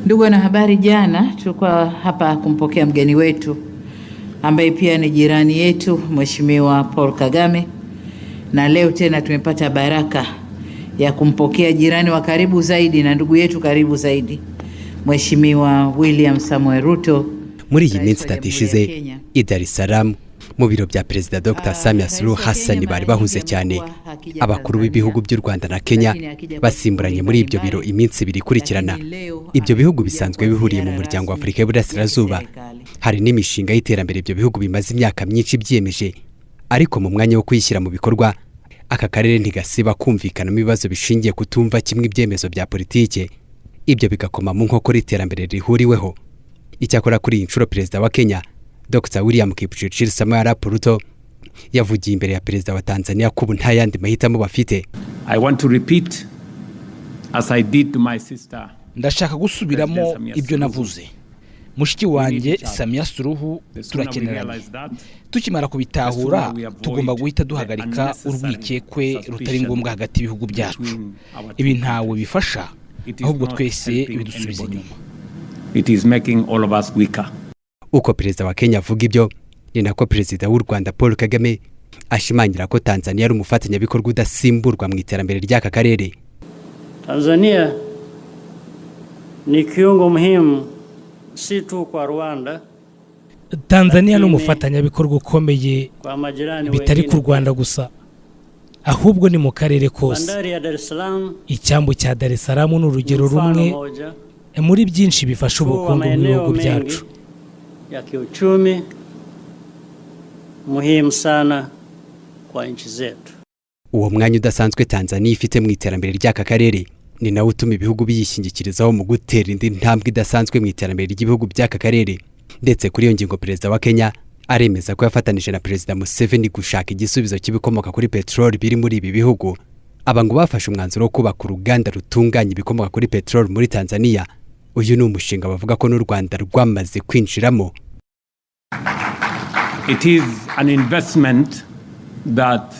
Ndugu wanahabari, jana tulikuwa hapa kumpokea mgeni wetu ambaye pia ni jirani yetu, Mheshimiwa Paul Kagame, na leo tena tumepata baraka ya kumpokea jirani wa karibu zaidi na ndugu yetu karibu zaidi, Mheshimiwa William Samoei Ruto. Muri iyi minsi tatishize i Dar es Salaam mu biro bya Perezida Dr. Samia Suluhu Hassan bari bahuze cyane. Abakuru b'ibihugu by'u Rwanda na Kenya basimburanye muri ibyo biro iminsi ibiri kurikirana. Ibyo bihugu bisanzwe bihuriye mu muryango wa Afrika y'Uburasirazuba. Hari n'imishinga y'iterambere ibyo bihugu bimaze imyaka myinshi byiyemeje, ariko mu mwanya wo kuyishyira mu bikorwa aka karere ntigasiba kumvikana mu bibazo bishingiye kutumva kimwe ibyemezo bya politike. Ibyo bigakoma mu nkokora iterambere rihuriweho. Icyakora kuri iyi nshuro Perezida wa Kenya Dr. William Kipchirchir Samoei Arap Ruto yavugiye imbere ya Perezida wa Tanzania ko nta yandi mahitamo bafite. I want to repeat as I did to my sister. Ndashaka gusubiramo ibyo navuze. Mushiki wanjye Samia Suluhu turakeneranye. Tukimara kubitahura tugomba guhita duhagarika urwikekwe rutari ngombwa hagati y'ibihugu byacu. Ibi ntawe bifasha, ahubwo twese bidusubiza inyuma. It is making all of us weaker. Uko Perezida wa Kenya avuga ibyo, ni nako Perezida w'u Rwanda Paul Kagame ashimangira ko Tanzania ari umufatanyabikorwa udasimburwa mu iterambere ry'aka karere. Tanzania ni kiungo muhimu si tu kwa Rwanda. Tanzania ni umufatanyabikorwa ukomeye bitari ku Rwanda gusa, ahubwo ni mu karere kose. Icyambu cya Dar es Salaam ni urugero rumwe muri byinshi bifasha ubukungu bw'ibihugu byacu. Ya kiuchumi muhimu sana kwa nchi zetu. Uwo mwanya udasanzwe Tanzania ifite mu iterambere ry'aka karere ni nawe utuma ibihugu biyishingikirizaho mu gutera indi ntambwe idasanzwe mu iterambere ry'ibihugu by'aka karere. Ndetse kuri iyo ngingo Perezida wa Kenya aremeza ko yafatanije na Perezida Museveni gushaka igisubizo cy'ibikomoka kuri petroli biri muri ibi bihugu. Abangu bafashe umwanzuro wo kubaka uruganda rutunganya ibikomoka kuri petroli muri Tanzania. Uyu ni umushinga bavuga ko n'u Rwanda rwamaze kwinjiramo. It is an investment that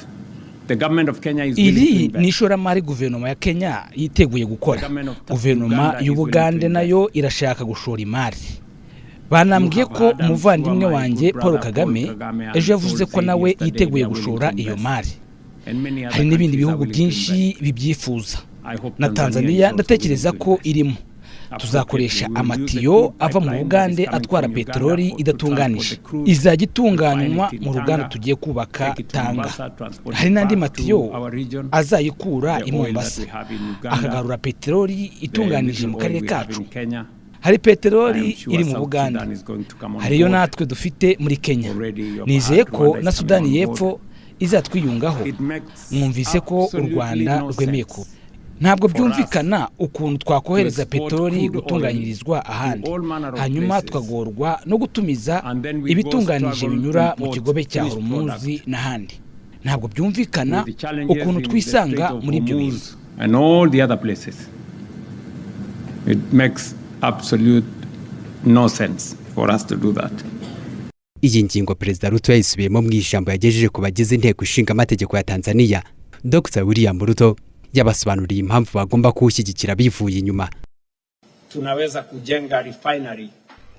the government of Kenya is willing to invest. Ni ishoramari guverinoma ya Kenya yiteguye gukora. Guverinoma y'Ubugande nayo irashaka gushora imari. Banambwiye ko umuvandimwe wanjye Paul Kagame ejo yavuze ko nawe yiteguye gushora iyo mari. Hari n'ibindi bihugu byinshi bibyifuza. Na Tanzania ndatekereza ko irimo. Tuzakoresha amatiyo ava mu Bugande atwara petroli idatunganije. Izajya itunganywa mu ruganda tugiye kubaka Tanga. Hari n'andi matiyo azayikura i Mombasa akagarura petroli itunganije mu karere kacu. Hari petroli iri mu Buganda, hariyo natwe dufite muri Kenya. Nizeye ko na Sudani y'Epfo izatwiyungaho. Mwumvise ko u Rwanda rwemeye ko ntabwo byumvikana ukuntu twakohereza petroli gutunganyirizwa ahandi, hanyuma twagorwa no gutumiza ibitunganije binyura mu kigobe cya Hormuz n'ahandi. Ntabwo byumvikana ukuntu twisanga muri ibyo bintu. And all the other places. It makes absolute no sense for us to do that. Iyi ngingo Perezida Ruto yayisubiyemo mu ijambo yagejeje ku bagize inteko ishinga amategeko ya Tanzania. Dr. William Ruto yabasobanuriye impamvu bagomba kuwushyigikira bivuye inyuma. Tunaweza kujenga refinery.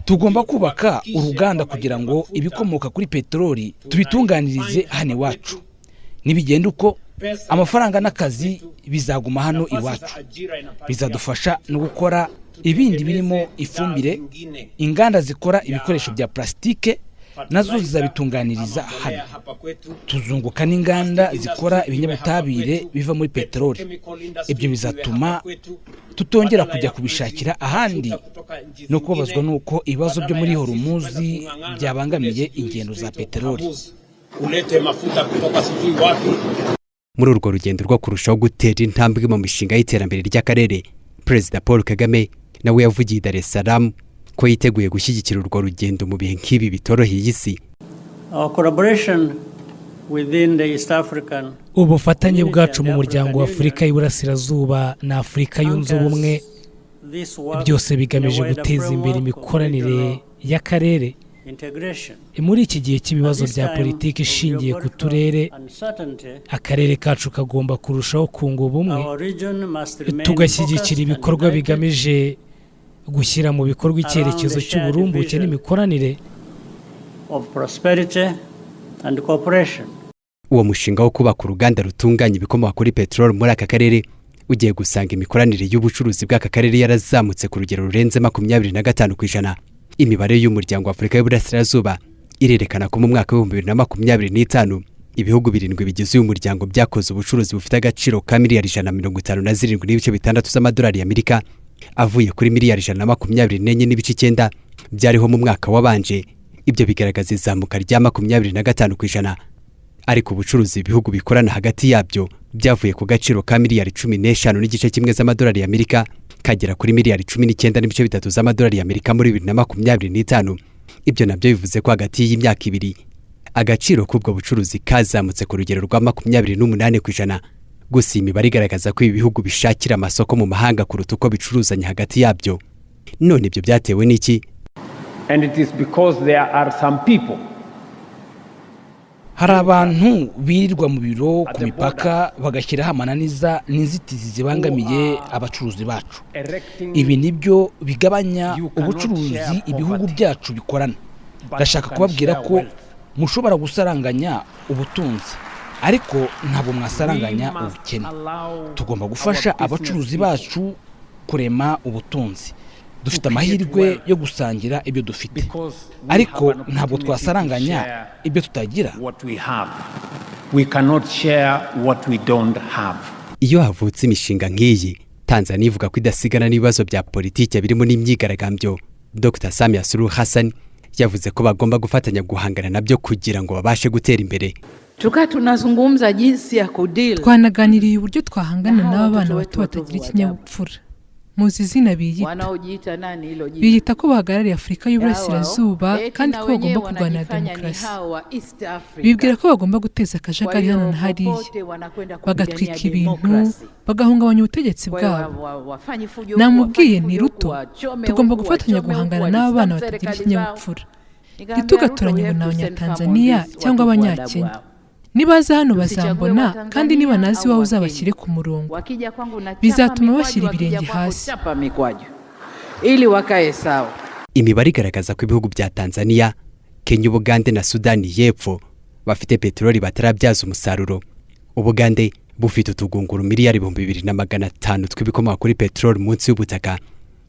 Tugomba kubaka uruganda kugira ngo ibikomoka kuri petroli tubitunganirize hano iwacu. Nibigenda uko amafaranga n'akazi bizaguma hano iwacu. Bizadufasha no gukora ibindi birimo ifumbire, inganda zikora ibikoresho bya plastike nazo zizabitunganiriza hano. Tuzunguka n'inganda zikora ibinyabutabire biva muri petroli. Ibyo bizatuma tutongera kujya kubishakira ahandi no kubabazwa nuko ibibazo byo muri Hormuz byabangamiye ingendo za petroli. Muri urwo rugendo rwo kurushaho gutera intambwe mu mishinga y'iterambere ry'akarere, Perezida Paul Kagame nawe yavugiye Dar es Salaam ko yiteguye gushyigikira urwo rugendo mu bihe nk'ibi bitoroheye isi. Ubufatanye bwacu mu muryango wa Afrika y'Uburasirazuba na Afrika yunze ubumwe byose bigamije guteza imbere imikoranire y'akarere. Muri iki gihe cy'ibibazo bya politiki ishingiye ku turere, akarere kacu kagomba kurushaho kunga ubumwe, tugashyigikira ibikorwa bigamije gushyira mu bikorwa icyerekezo cy'uburumbuke n'imikoranire. Uwo mushinga wo kubaka uruganda rutunganya ibikomoka kuri peteroli muri aka karere ugiye gusanga imikoranire y'ubucuruzi bw'aka karere yarazamutse ku rugero rurenze 25%. Imibare y'umuryango wa Afurika y'Uburasirazuba irerekana ko mu mwaka wa 2025 ibihugu 7 bigize uyu muryango byakoze ubucuruzi bufite agaciro ka miliyari 157.6 z'amadolari y'Amerika, avuye kuri miliyari 124.9 byariho mu mwaka wabanje. Ibyo bigaragaza izamuka rya 25%. Ariko ubucuruzi ibihugu bikorana hagati yabyo byavuye ku gaciro ka miliyari 15.1 z'amadolari y'Amerika kagera kuri miliyari 19.3 z'amadolari y'Amerika muri 2025. Ibyo nabyo bivuze ko hagati y'imyaka ibiri agaciro k'ubwo bucuruzi kazamutse ku rugero rwa 28%. Gusa imibare igaragaza ko ibihugu bishakira amasoko mu mahanga kuruta uko bicuruzanya hagati yabyo. None ibyo byatewe n'iki? And it is because there are some people. Hari abantu birirwa mu biro ku mipaka bagashyiraho amananiza n'inzitizi zibangamiye abacuruzi bacu. Ibi nibyo bigabanya ubucuruzi ibihugu byacu bikorana. Ndashaka kubabwira ko mushobora gusaranganya ubutunzi, ariko ntabwo mwasaranganya ubukene. Tugomba gufasha abacuruzi bacu kurema ubutunzi. Dufite amahirwe yo gusangira ibyo dufite, ariko ntabwo twasaranganya ibyo tutagira. We cannot share what we don't have. Iyo havutse imishinga nk'iyi, Tanzania ivuga ko idasigana n'ibibazo bya politiki birimo n'imyigaragambyo. Dr. Samia Suluhu Hassan yavuze ko bagomba gufatanya guhangana nabyo kugira ngo babashe gutera imbere. Tunazungumza jinsi ya kudeal. Twanaganiriye uburyo twahangana n'abana bato batagira ikinyabupfura. Muzi izina biyita ko bahagarariye Afurika y'Uburasirazuba kandi ko bagomba kurwanira demokarasi. Bibwira ko bagomba guteza akajagari hano na hariya, bagatwika ibintu, bagahungabanya ubutegetsi bwabo. Namubwiye ni Ruto, tugomba gufatanya guhangana n'abana batagira ikinyabupfura. Ntitugatoranye ngo ni Abanyatanzania cyangwa Abanyakenya. Nibaza hano bazambona, kandi niba nazi wawe uzabashyire ku murongo. Bizatuma bashyira ibirenge hasi ili wakae sawa. Imibare igaragaza ko ibihugu bya Tanzania, Kenya, Ubugande na Sudani y'Epfo bafite peteroli batarabyaza umusaruro. Ubugande bufite utugunguru miliyari 2,500 tw'ibikomoka kuri peteroli munsi y'ubutaka.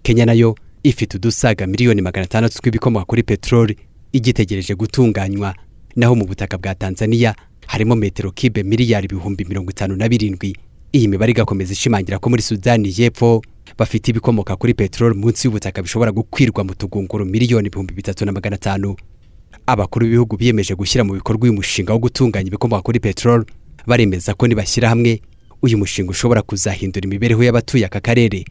Kenya nayo ifite udusaga miliyoni 500 tw'ibikomoka kuri peteroli igitegereje gutunganywa. Naho mu butaka bwa Tanzania harimo metero kibe miliyari 57,000. Iyi mibare igakomeza ishimangira ko muri Sudani y'Epfo bafite ibikomoka kuri peteroli munsi y'ubutaka bishobora gukwirwa mu tugunguru miliyoni 3,500. Abakuru b'ibihugu biyemeje gushyira mu bikorwa uyu mushinga wo gutunganya ibikomoka kuri peteroli, baremeza ko nibashyira hamwe uyu mushinga ushobora kuzahindura imibereho y'abatuye aka karere.